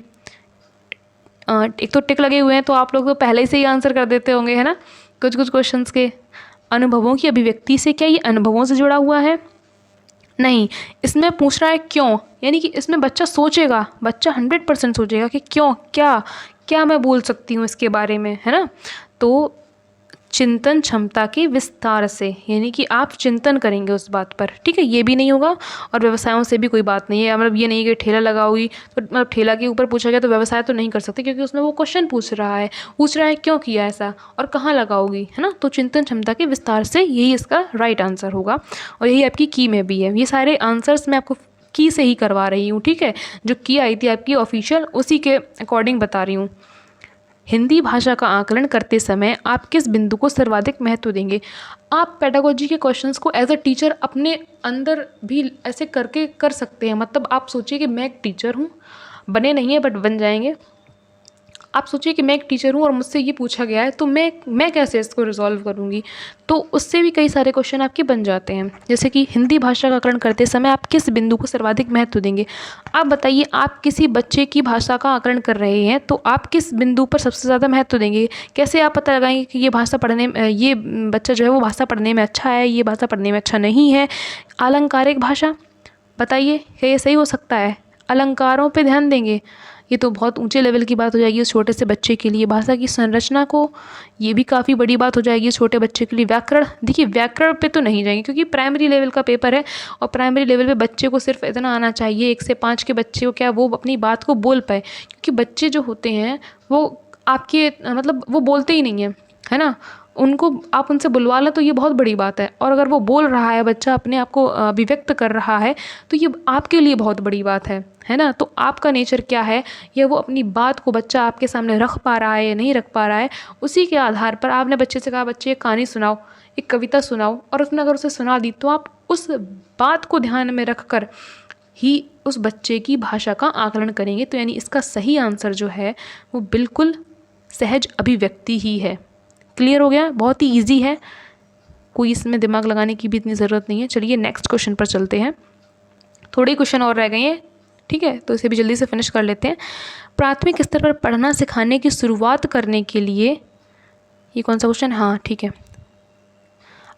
एक तो टिक लगे हुए हैं तो आप लोग तो पहले से ही आंसर कर देते होंगे, है ना, कुछ क्वेश्चंस के। अनुभवों की अभिव्यक्ति से, क्या ये अनुभवों से जुड़ा हुआ है? नहीं, इसमें पूछ रहा है क्यों, यानी कि इसमें बच्चा सोचेगा, बच्चा 100% सोचेगा कि क्यों, क्या क्या मैं बोल सकती हूँ इसके बारे में, है ना। तो चिंतन क्षमता के विस्तार से, यानी कि आप चिंतन करेंगे उस बात पर, ठीक है। ये भी नहीं होगा और व्यवसायों से भी कोई बात नहीं है, मतलब ये नहीं कि ठेला लगाओगी तो मतलब ठेला के ऊपर पूछा गया तो व्यवसाय तो नहीं कर सकते, क्योंकि उसमें वो क्वेश्चन पूछ रहा है क्यों किया ऐसा और कहाँ लगाओगी, है ना। तो चिंतन क्षमता के विस्तार से, यही इसका राइट आंसर होगा और यही आपकी की में भी है। ये सारे आंसर्स मैं आपको की से ही करवा रही हूँ, ठीक है। जो की आई थी आपकी ऑफिशियल, उसी के अकॉर्डिंग बता रही हूँ। हिंदी भाषा का आकलन करते समय आप किस बिंदु को सर्वाधिक महत्व देंगे। आप पेडागोजी के क्वेश्चंस को एज अ टीचर अपने अंदर भी ऐसे करके कर सकते हैं। मतलब आप सोचिए कि मैं एक टीचर हूँ, बने नहीं है बट बन जाएंगे। आप सोचिए कि मैं एक टीचर हूँ और मुझसे ये पूछा गया है, तो मैं कैसे इसको रिजॉल्व करूँगी। तो उससे भी कई सारे क्वेश्चन आपके बन जाते हैं। जैसे कि हिंदी भाषा का आकलन करते समय आप किस बिंदु को सर्वाधिक महत्व देंगे। आप बताइए, आप किसी बच्चे की भाषा का आकलन कर रहे हैं तो आप किस बिंदु पर सबसे ज़्यादा महत्व देंगे। कैसे आप पता लगाएंगे कि ये भाषा पढ़ने में, ये बच्चा जो है वो भाषा पढ़ने में अच्छा है, ये भाषा पढ़ने में अच्छा नहीं है। अलंकारिक भाषा, बताइए क्या ये सही हो सकता है। अलंकारों पे ध्यान देंगे, ये तो बहुत ऊंचे लेवल की बात हो जाएगी उस छोटे से बच्चे के लिए। भाषा की संरचना को, ये भी काफ़ी बड़ी बात हो जाएगी उस छोटे बच्चे के लिए। व्याकरण, देखिए व्याकरण पे तो नहीं जाएंगे क्योंकि प्राइमरी लेवल का पेपर है और प्राइमरी लेवल पे बच्चे को सिर्फ इतना आना चाहिए, 1 से 5 के बच्चे को क्या वो अपनी बात को बोल पाए, क्योंकि बच्चे जो होते हैं वो आपके मतलब वो बोलते ही नहीं है ना। उनको आप उनसे बुलवा लें तो ये बहुत बड़ी बात है, और अगर वो बोल रहा है, बच्चा अपने आप को अभिव्यक्त कर रहा है, तो ये आपके लिए बहुत बड़ी बात है ना। तो आपका नेचर क्या है, या वो अपनी बात को बच्चा आपके सामने रख पा रहा है या नहीं रख पा रहा है, उसी के आधार पर आपने बच्चे से कहा बच्चे एक कहानी सुनाओ, एक कविता सुनाओ, और उसने अगर उसे सुना दी तो आप उस बात को ध्यान में रख कर ही उस बच्चे की भाषा का आकलन करेंगे। तो यानी इसका सही आंसर जो है वो बिल्कुल सहज अभिव्यक्ति ही है। क्लियर हो गया, बहुत ही ईजी है, कोई इसमें दिमाग लगाने की भी इतनी ज़रूरत नहीं है। चलिए नेक्स्ट क्वेश्चन पर चलते हैं। थोड़े क्वेश्चन और रह गए हैं, ठीक है, तो इसे भी जल्दी से फिनिश कर लेते हैं। प्राथमिक स्तर पर पढ़ना सिखाने की शुरुआत करने के लिए, ये कौन सा क्वेश्चन, हाँ ठीक है,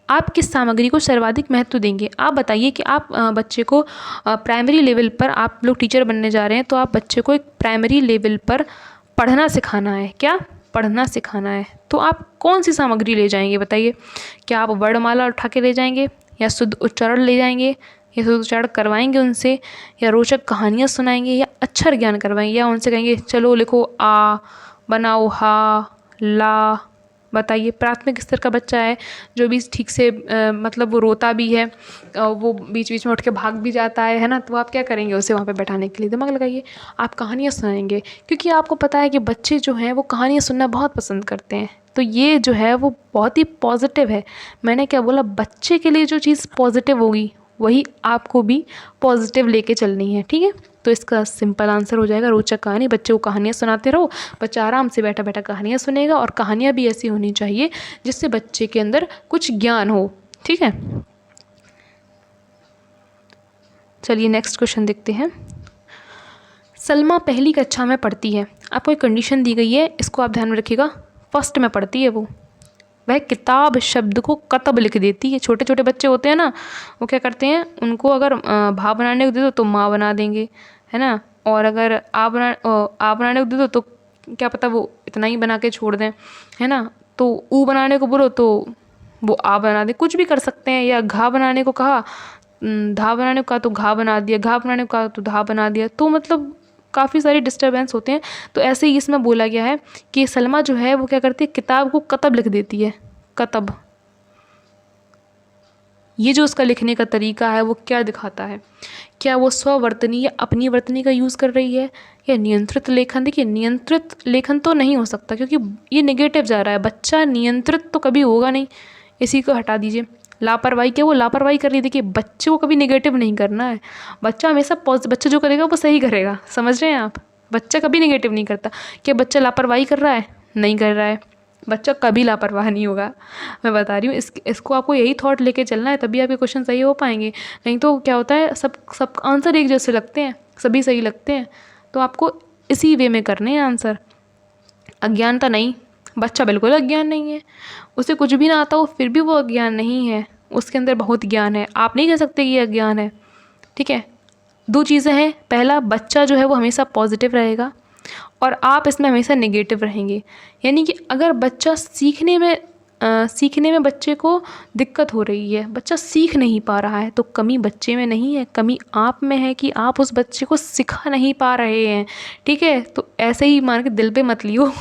आप किस सामग्री को सर्वाधिक महत्व देंगे। आप बताइए कि आप बच्चे को प्राइमरी लेवल पर, आप लोग टीचर बनने जा रहे हैं तो आप बच्चे को एक प्राइमरी लेवल पर पढ़ना सिखाना है, क्या पढ़ना सिखाना है, तो आप कौन सी सामग्री ले जाएंगे बताइए। क्या आप वर्णमाला उठा के ले जाएंगे, या शुद्ध उच्चारण ले जाएंगे, या शुद्ध उच्चारण करवाएंगे उनसे, या रोचक कहानियाँ सुनाएंगे, या अक्षर ज्ञान करवाएंगे, या उनसे कहेंगे चलो लिखो आ, बनाओ हा, ला। बताइए, प्राथमिक स्तर का बच्चा है जो भी ठीक से मतलब वो रोता भी है, वो बीच बीच में उठ के भाग भी जाता है ना, तो आप क्या करेंगे उसे वहाँ पे बैठाने के लिए, दिमाग लगाइए, आप कहानियाँ सुनाएंगे, क्योंकि आपको पता है कि बच्चे जो हैं वो कहानियाँ सुनना बहुत पसंद करते हैं। तो ये जो है वो बहुत ही पॉजिटिव है। मैंने क्या बोला, बच्चे के लिए जो चीज़ पॉजिटिव होगी वही आपको भी पॉजिटिव लेके चलनी है, ठीक है। तो इसका सिंपल आंसर हो जाएगा रोचक कहानी। बच्चे को कहानियाँ सुनाते रहो, बच्चा आराम से बैठा बैठा कहानियाँ सुनेगा, और कहानियाँ भी ऐसी होनी चाहिए जिससे बच्चे के अंदर कुछ ज्ञान हो, ठीक है। चलिए नेक्स्ट क्वेश्चन देखते हैं। सलमा पहली कक्षा में पढ़ती है, आपको एक कंडीशन दी गई है, इसको आप ध्यान में रखिएगा। फर्स्ट में पढ़ती है वो, वह किताब शब्द को कतब लिख देती है। छोटे छोटे बच्चे होते हैं ना, वो क्या करते हैं, उनको अगर भा बनाने को दे दो तो माँ बना देंगे, है ना, और अगर आ बनाने को दे दो तो क्या पता वो इतना ही बना के छोड़ दें, है ना। तो ऊ बनाने को बोलो तो वो आ बना दे, कुछ भी कर सकते हैं। या घा बनाने को कहा, धा बनाने को कहा तो घा बना दिया, घा बनाने को कहा तो धा बना दिया। तो मतलब काफ़ी सारे डिस्टर्बेंस होते हैं। तो ऐसे ही इसमें बोला गया है कि सलमा जो है वो क्या करती है, किताब को कतब लिख देती है, कतब। ये जो उसका लिखने का तरीका है वो क्या दिखाता है, क्या वो स्ववर्तनी या अपनी वर्तनी का यूज़ कर रही है, या नियंत्रित लेखन। देखिए नियंत्रित लेखन तो नहीं हो सकता क्योंकि ये नेगेटिव जा रहा है, बच्चा नियंत्रित तो कभी होगा नहीं, इसी को हटा दीजिए। लापरवाही, क्या वो लापरवाही कर रही है। देखिए बच्चे को कभी नेगेटिव नहीं करना है, बच्चा हमेशा बच्चा जो करेगा वो सही करेगा, समझ रहे हैं आप। बच्चा कभी नेगेटिव नहीं करता। क्या बच्चा लापरवाही कर रहा है, नहीं कर रहा है, बच्चा कभी लापरवाह नहीं होगा। मैं बता रही हूँ, इसको आपको यही थॉट लेके चलना है, तभी आपके क्वेश्चन सही हो पाएंगे। नहीं तो क्या होता है, सब आंसर एक जैसे लगते हैं, सभी सही लगते हैं, तो आपको इसी वे में करने हैं आंसर। अज्ञानता नहीं, बच्चा बिल्कुल अज्ञान नहीं है, उसे कुछ भी ना आता हो फिर भी वो अज्ञान नहीं है, उसके अंदर बहुत ज्ञान है। आप नहीं कह सकते कि ये अज्ञान है, ठीक है। दो चीज़ें हैं, पहला बच्चा जो है वो हमेशा पॉजिटिव रहेगा और आप इसमें हमेशा नेगेटिव रहेंगे। यानी कि अगर बच्चा सीखने में बच्चे को दिक्कत हो रही है, बच्चा सीख नहीं पा रहा है, तो कमी बच्चे में नहीं है, कमी आप में है कि आप उस बच्चे को सिखा नहीं पा रहे हैं। ठीक है, तो ऐसे ही मान के दिल पे मत लियो।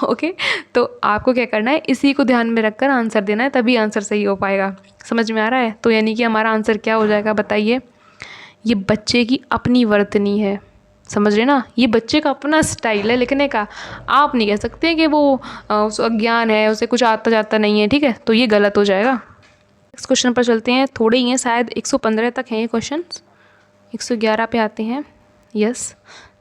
ओके, तो आपको क्या करना है, इसी को ध्यान में रखकर आंसर देना है, तभी आंसर सही हो पाएगा। समझ में आ रहा है? तो यानी कि हमारा आंसर क्या हो जाएगा बताइए? ये बच्चे की अपनी वर्तनी है। समझ रहे ना? ये बच्चे का अपना स्टाइल है लिखने का। आप नहीं कह सकते कि वो उस अज्ञान है, उसे कुछ आता जाता नहीं है। ठीक है, तो ये गलत हो जाएगा। नेक्स्ट क्वेश्चन पर चलते हैं। थोड़े ही हैं, शायद 115 तक हैं ये क्वेश्चन। 111 पे आते हैं। यस,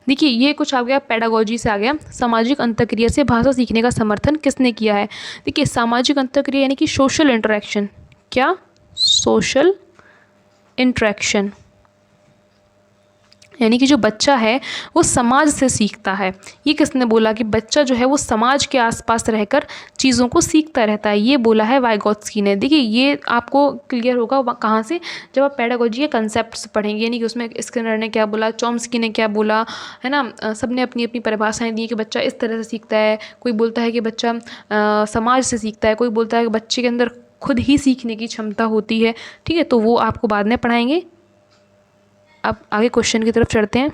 देखिए ये कुछ आ गया पेडागोजी से आ गया। सामाजिक अंतःक्रिया से भाषा सीखने का समर्थन किसने किया है? देखिए सामाजिक अंतःक्रिया यानी कि सोशल इंटरेक्शन। क्या? सोशल इंटरेक्शन, यानी कि जो बच्चा है वो समाज से सीखता है। ये किसने बोला कि बच्चा जो है वो समाज के आसपास रहकर चीज़ों को सीखता रहता है? ये बोला है वाइगोत्स्की ने। देखिए ये आपको क्लियर होगा कहाँ से, जब आप पेडागोजी के कंसेप्ट्स पढ़ेंगे, यानी कि उसमें स्किनर ने क्या बोला, चॉम्स्की ने क्या बोला, है ना। सब ने अपनी अपनी परिभाषाएँ दी कि बच्चा इस तरह से सीखता है। कोई बोलता है कि बच्चा समाज से सीखता है, कोई बोलता है कि बच्चे के अंदर खुद ही सीखने की क्षमता होती है। ठीक है, तो वो आपको बाद में पढ़ाएंगे। अब आगे क्वेश्चन की तरफ चढ़ते हैं।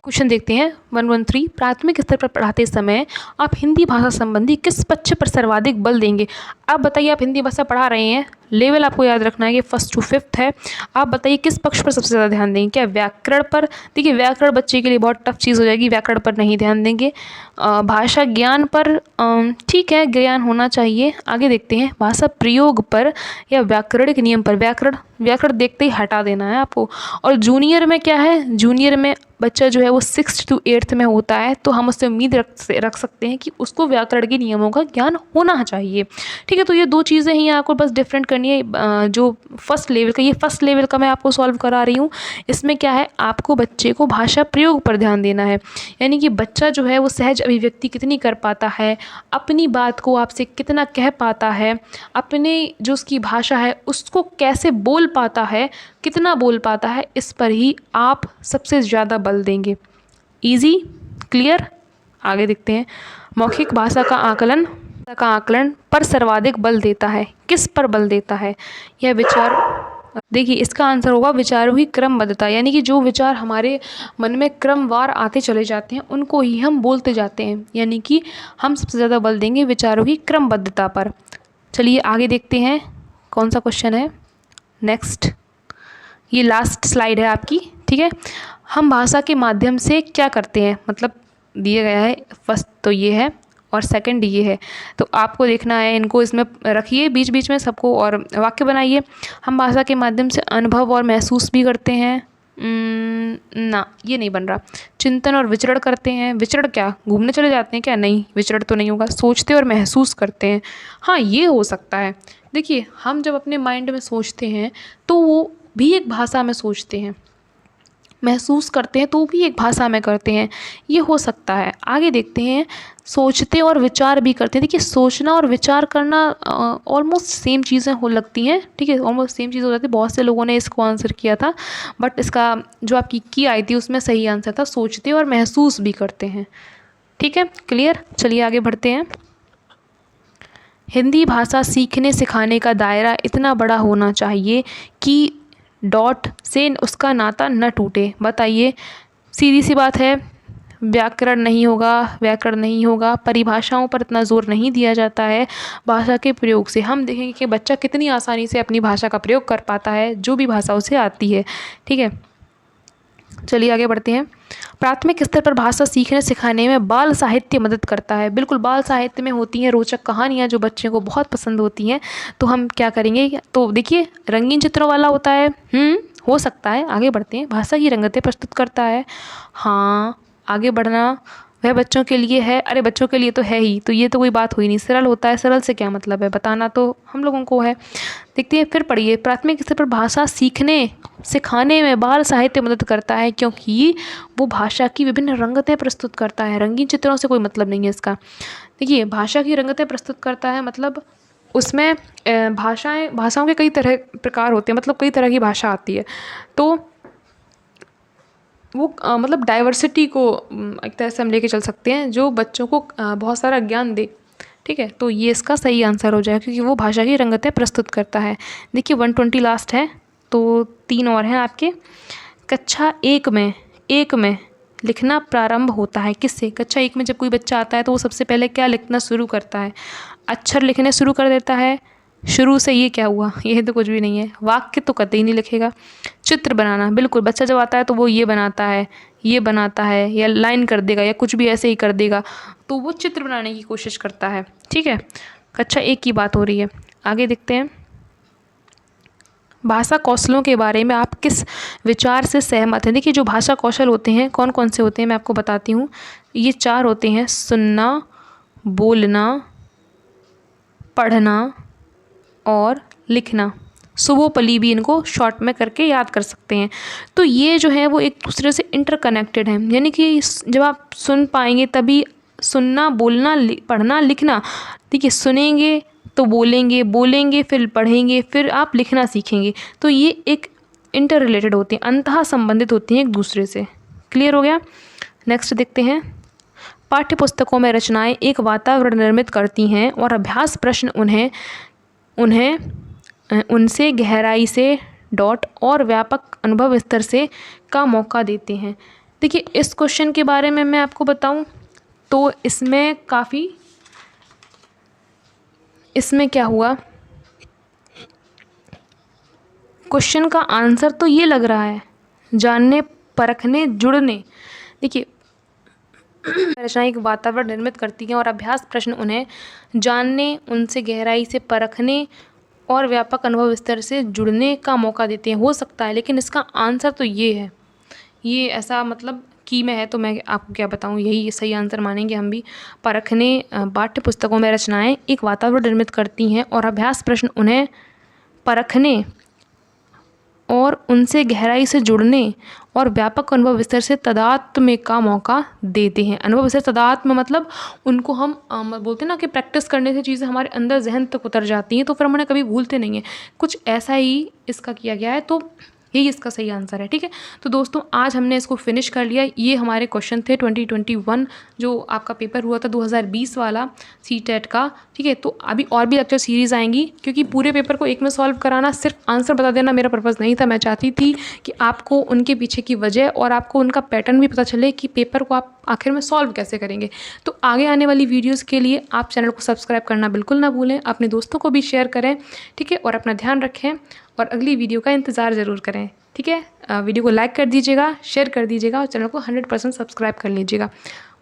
क्वेश्चन देखते हैं 113। प्राथमिक स्तर पर पढ़ाते समय आप हिंदी भाषा संबंधी किस पक्ष पर सर्वाधिक बल देंगे? आप बताइए, आप हिंदी भाषा पढ़ा रहे हैं, लेवल आपको याद रखना है कि 1st to 5th है। आप बताइए किस पक्ष पर सबसे ज़्यादा ध्यान देंगे? क्या व्याकरण पर? देखिए व्याकरण बच्चे के लिए बहुत टफ चीज़ हो जाएगी, व्याकरण पर नहीं ध्यान देंगे। भाषा ज्ञान पर ठीक है, ज्ञान होना चाहिए। आगे देखते हैं, भाषा प्रयोग पर या व्याकरणिक नियम पर? व्याकरण देखते ही हटा देना है आपको। और जूनियर में क्या है? जूनियर में बच्चा जो है वो 6th to 8th में होता है, तो हम उससे उम्मीद रख सकते हैं कि उसको व्याकरण के नियमों का ज्ञान होना चाहिए। ठीक है, तो ये दो चीज़ें ही आपको बस डिफरेंट करनी है। जो फर्स्ट लेवल का, ये फर्स्ट लेवल का मैं आपको सॉल्व करा रही हूँ। इसमें क्या है, आपको बच्चे को भाषा प्रयोग पर ध्यान देना है। यानी कि बच्चा जो है वो सहज अभिव्यक्ति कितनी कर पाता है, अपनी बात को आपसे कितना कह पाता है, अपने जो उसकी भाषा है उसको कैसे बोल पाता है, कितना बोल पाता है, इस पर ही आप सबसे ज़्यादा बल देंगे। Easy, clear? आगे देखते हैं। मौखिक भाषा का आकलन पर सर्वाधिक बल देता है, किस पर बल देता है? यह विचार, देखिए इसका आंसर होगा विचारों की क्रमबद्धता। यानी कि जो विचार हमारे मन में क्रमवार आते चले जाते हैं उनको ही हम बोलते जाते हैं। यानी कि हम सबसे ज़्यादा बल देंगे विचारों की क्रमबद्धता पर। चलिए आगे देखते हैं कौन सा क्वेश्चन है नेक्स्ट। ये लास्ट स्लाइड है आपकी। ठीक है, हम भाषा के माध्यम से क्या करते हैं, मतलब दिया गया है। फर्स्ट तो ये है और सेकंड ये है, तो आपको देखना है, इनको इसमें रखिए बीच बीच में सबको और वाक्य बनाइए। हम भाषा के माध्यम से अनुभव और महसूस भी करते हैं। ना, ये नहीं बन रहा। चिंतन और विचरण करते हैं। विचरण क्या, घूमने चले जाते हैं क्या? नहीं, विचरण तो नहीं होगा। सोचते और महसूस करते हैं, हाँ ये हो सकता है। देखिए हम जब अपने माइंड में सोचते हैं तो वो भी एक भाषा में सोचते हैं, महसूस करते हैं तो भी एक भाषा में करते हैं, ये हो सकता है। आगे देखते हैं, सोचते और विचार भी करते हैं। देखिए सोचना और विचार करना ऑलमोस्ट सेम चीज़ें हो लगती हैं। ठीक है, ऑलमोस्ट सेम चीज़ हो जाती है। बहुत से लोगों ने इसको आंसर किया था, बट इसका जो आपकी की आई थी उसमें सही आंसर था, सोचते और महसूस भी करते हैं। ठीक है, क्लियर? चलिए आगे बढ़ते हैं। हिंदी भाषा सीखने सिखाने का दायरा इतना बड़ा होना चाहिए कि डॉट से उसका नाता न टूटे। बताइए, सीधी सी बात है, व्याकरण नहीं होगा, परिभाषाओं पर इतना जोर नहीं दिया जाता है। भाषा के प्रयोग से हम देखेंगे कि बच्चा कितनी आसानी से अपनी भाषा का प्रयोग कर पाता है, जो भी भाषा उसे आती है। ठीक है, चलिए आगे बढ़ते हैं। प्राथमिक स्तर पर भाषा सीखने सिखाने में बाल साहित्य मदद करता है। बिल्कुल, बाल साहित्य में होती हैं रोचक कहानियाँ जो बच्चे को बहुत पसंद होती हैं। तो हम क्या करेंगे, तो देखिए रंगीन चित्रों वाला होता है। हो सकता है। आगे बढ़ते हैं। भाषा की रंगतें प्रस्तुत करता है। हाँ, आगे बढ़ना वह बच्चों के लिए है। अरे बच्चों के लिए तो है ही, तो ये तो कोई बात हुई नहीं। सरल होता है, सरल से क्या मतलब है, बताना तो हम लोगों को है। देखते हैं, फिर पढ़िए। प्राथमिक स्तर पर भाषा सीखने सिखाने में बाल साहित्य मदद करता है क्योंकि वो भाषा की विभिन्न रंगतें प्रस्तुत करता है। रंगीन चित्रों से कोई मतलब नहीं है इसका। देखिए भाषा की रंगतें प्रस्तुत करता है मतलब उसमें भाषाओं के कई तरह प्रकार होते हैं, मतलब कई तरह की भाषा आती है। तो वो मतलब डाइवर्सिटी को एक तरह से हम लेके चल सकते हैं, जो बच्चों को बहुत सारा ज्ञान दे। ठीक है, तो ये इसका सही आंसर हो जाएगा, क्योंकि वो भाषा की रंगतें प्रस्तुत करता है। देखिए 120 लास्ट है, तो 3 और हैं आपके। कक्षा एक में लिखना प्रारंभ होता है किससे? कक्षा 1 में जब कोई बच्चा आता है तो वो सबसे पहले क्या लिखना शुरू करता है? अक्षर लिखने शुरू कर देता है शुरू से। ये क्या हुआ? ये तो कुछ भी नहीं है। वाक्य तो कतई नहीं लिखेगा। चित्र बनाना, बिल्कुल, बच्चा जब आता है तो वो ये बनाता है, ये बनाता है, या लाइन कर देगा, या कुछ भी ऐसे ही कर देगा, तो वो चित्र बनाने की कोशिश करता है। ठीक है, कक्षा 1 की बात हो रही है। आगे देखते हैं। भाषा कौशलों के बारे में आप किस विचार से सहमत हैं? देखिए जो भाषा कौशल होते हैं कौन कौन से होते हैं मैं आपको बताती हूँ। ये 4 होते हैं: सुनना, बोलना, पढ़ना और लिखना। सुबोपली भी इनको शॉर्ट में करके याद कर सकते हैं। तो ये जो है वो एक दूसरे से इंटरकनेक्टेड हैं, यानी कि जब आप सुन पाएंगे तभी सुनना, बोलना, पढ़ना, लिखना। देखिए सुनेंगे तो बोलेंगे, बोलेंगे फिर पढ़ेंगे, फिर आप लिखना सीखेंगे। तो ये एक इंटर रिलेटेड होते हैं, अंतः संबंधित होती हैं एक दूसरे से। क्लियर हो गया? नेक्स्ट देखते हैं। पाठ्य पुस्तकों में रचनाएं एक वातावरण निर्मित करती हैं और अभ्यास प्रश्न उनसे गहराई से और व्यापक अनुभव स्तर से का मौका देते हैं। देखिए इस क्वेश्चन के बारे में मैं आपको बताऊं तो इसमें क्या हुआ, क्वेश्चन का आंसर तो ये लग रहा है जानने, परखने, जुड़ने। देखिए रचनाएं एक वातावरण निर्मित करती हैं और अभ्यास प्रश्न उन्हें जानने, उनसे गहराई से परखने और व्यापक अनुभव स्तर से जुड़ने का मौका देते हैं। हो सकता है, लेकिन इसका आंसर तो ये है। ये ऐसा मतलब की में है, तो मैं आपको क्या बताऊँ, यही सही आंसर मानेंगे हम भी। परखने, पाठ्य पुस्तकों में रचनाएं एक वातावरण निर्मित करती हैं और अभ्यास प्रश्न उन्हें परखने और उनसे गहराई से जुड़ने और व्यापक अनुभव स्तर से तादात्म्य का मौका देते हैं। अनुभव स्तर, तादात्म्य मतलब उनको हम बोलते हैं ना कि प्रैक्टिस करने से चीज़ें हमारे अंदर जहन तक उतर जाती हैं, तो फिर हम उन्हें कभी भूलते नहीं हैं। कुछ ऐसा ही इसका किया गया है, तो यही इसका सही आंसर है। ठीक है, तो दोस्तों आज हमने इसको फिनिश कर लिया। ये हमारे क्वेश्चन थे 2021 जो आपका पेपर हुआ था 2020 वाला सीटेट का। ठीक है, तो अभी और भी लेक्चर सीरीज़ आएंगी, क्योंकि पूरे पेपर को एक में सॉल्व कराना, सिर्फ आंसर बता देना मेरा पर्पज़ नहीं था। मैं चाहती थी कि आपको उनके पीछे की वजह और आपको उनका पैटर्न भी पता चले कि पेपर को आप आखिर में सॉल्व कैसे करेंगे। तो आगे आने वाली वीडियोज़ के लिए आप चैनल को सब्सक्राइब करना बिल्कुल ना भूलें, अपने दोस्तों को भी शेयर करें। ठीक है, और अपना ध्यान रखें और अगली वीडियो का इंतज़ार ज़रूर करें। ठीक है, वीडियो को लाइक कर दीजिएगा, शेयर कर दीजिएगा और चैनल को 100% सब्सक्राइब कर लीजिएगा।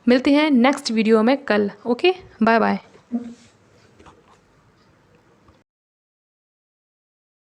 मिलते हैं नेक्स्ट वीडियो में कल। Okay, bye bye.